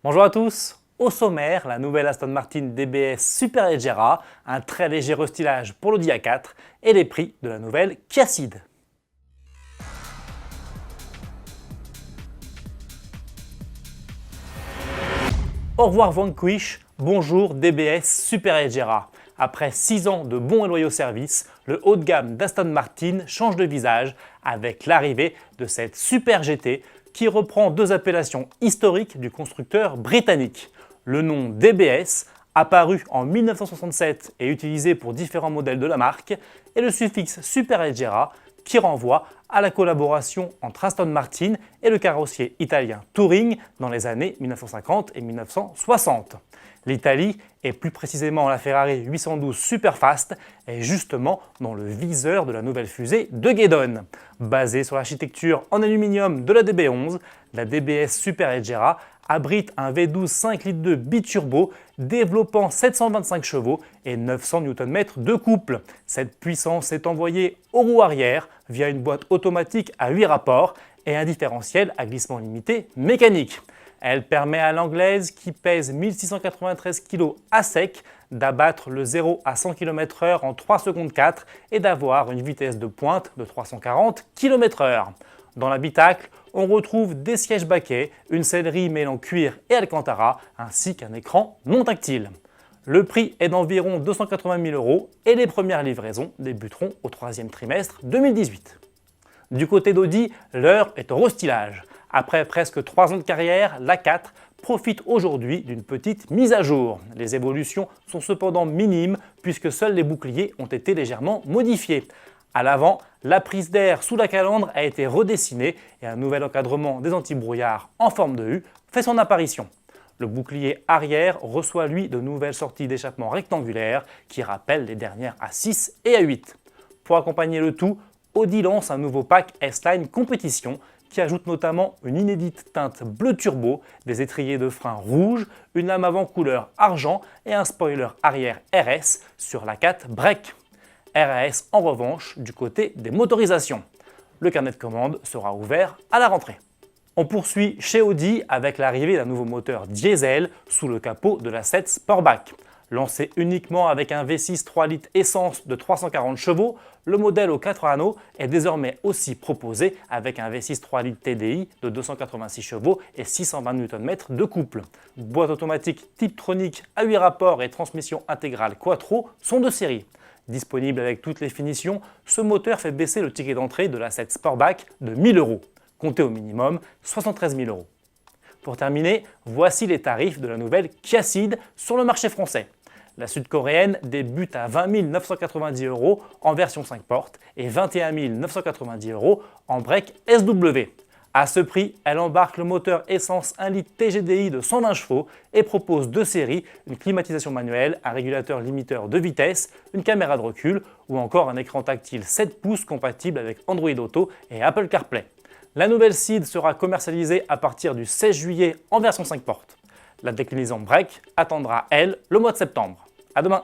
Bonjour à tous. Au sommaire, la nouvelle Aston Martin DBS Superleggera, un très léger restylage pour l'Audi A4 et les prix de la nouvelle Kia Ceed. Au revoir Vanquish, bonjour DBS Superleggera. Après 6 ans de bons et loyaux services, le haut de gamme d'Aston Martin change de visage avec l'arrivée de cette Super GT qui reprend deux appellations historiques du constructeur britannique. Le nom DBS, apparu en 1967 et utilisé pour différents modèles de la marque, et le suffixe Superleggera qui renvoie à la collaboration entre Aston Martin et le carrossier italien Touring dans les années 1950 et 1960. L'Italie, et plus précisément la Ferrari 812 Superfast, est justement dans le viseur de la nouvelle fusée de Guedon. Basée sur l'architecture en aluminium de la DB11, la DBS Superleggera abrite un V12 5 litres de biturbo développant 725 chevaux et 900 Nm de couple. Cette puissance est envoyée aux roues arrière via une boîte automatique à 8 rapports et un différentiel à glissement limité mécanique. Elle permet à l'anglaise, qui pèse 1693 kg à sec, d'abattre le 0 à 100 km/h en 3 secondes 4 et d'avoir une vitesse de pointe de 340 km/h. Dans l'habitacle, on retrouve des sièges baquets, une sellerie mêlant cuir et alcantara, ainsi qu'un écran non tactile. Le prix est d'environ 280 000 € et les premières livraisons débuteront au 3e trimestre 2018. Du côté d'Audi, l'heure est au restylage. Après presque 3 ans de carrière, l'A4 profite aujourd'hui d'une petite mise à jour. Les évolutions sont cependant minimes puisque seuls les boucliers ont été légèrement modifiés. À l'avant, la prise d'air sous la calandre a été redessinée et un nouvel encadrement des antibrouillards en forme de U fait son apparition. Le bouclier arrière reçoit lui de nouvelles sorties d'échappement rectangulaires qui rappellent les dernières A6 et A8. Pour accompagner le tout, Audi lance un nouveau pack S-Line Compétition qui ajoute notamment une inédite teinte bleu turbo, des étriers de frein rouges, une lame avant couleur argent et un spoiler arrière RS sur l'A4 Break. RAS en revanche du côté des motorisations. Le carnet de commande sera ouvert à la rentrée. On poursuit chez Audi avec l'arrivée d'un nouveau moteur diesel sous le capot de l'A7 Sportback. Lancé uniquement avec un V6 3 litres essence de 340 chevaux, le modèle aux 4 anneaux est désormais aussi proposé avec un V6 3 litres TDI de 286 chevaux et 620 Nm de couple. Boîte automatique Tiptronic à 8 rapports et transmission intégrale Quattro sont de série. Disponible avec toutes les finitions, ce moteur fait baisser le ticket d'entrée de l'A7 Sportback de 1 000 €. Comptez au minimum 73 000 €. Pour terminer, voici les tarifs de la nouvelle Kia Ceed sur le marché français. La sud-coréenne débute à 20 990 € en version 5 portes et 21 990 € en break SW. À ce prix, elle embarque le moteur essence 1 litre TGDI de 120 chevaux et propose deux séries, une climatisation manuelle, un régulateur limiteur de vitesse, une caméra de recul ou encore un écran tactile 7 pouces compatible avec Android Auto et Apple CarPlay. La nouvelle Ceed sera commercialisée à partir du 16 juillet en version 5 portes. La déclinaison Break attendra, elle, le mois de septembre. À demain!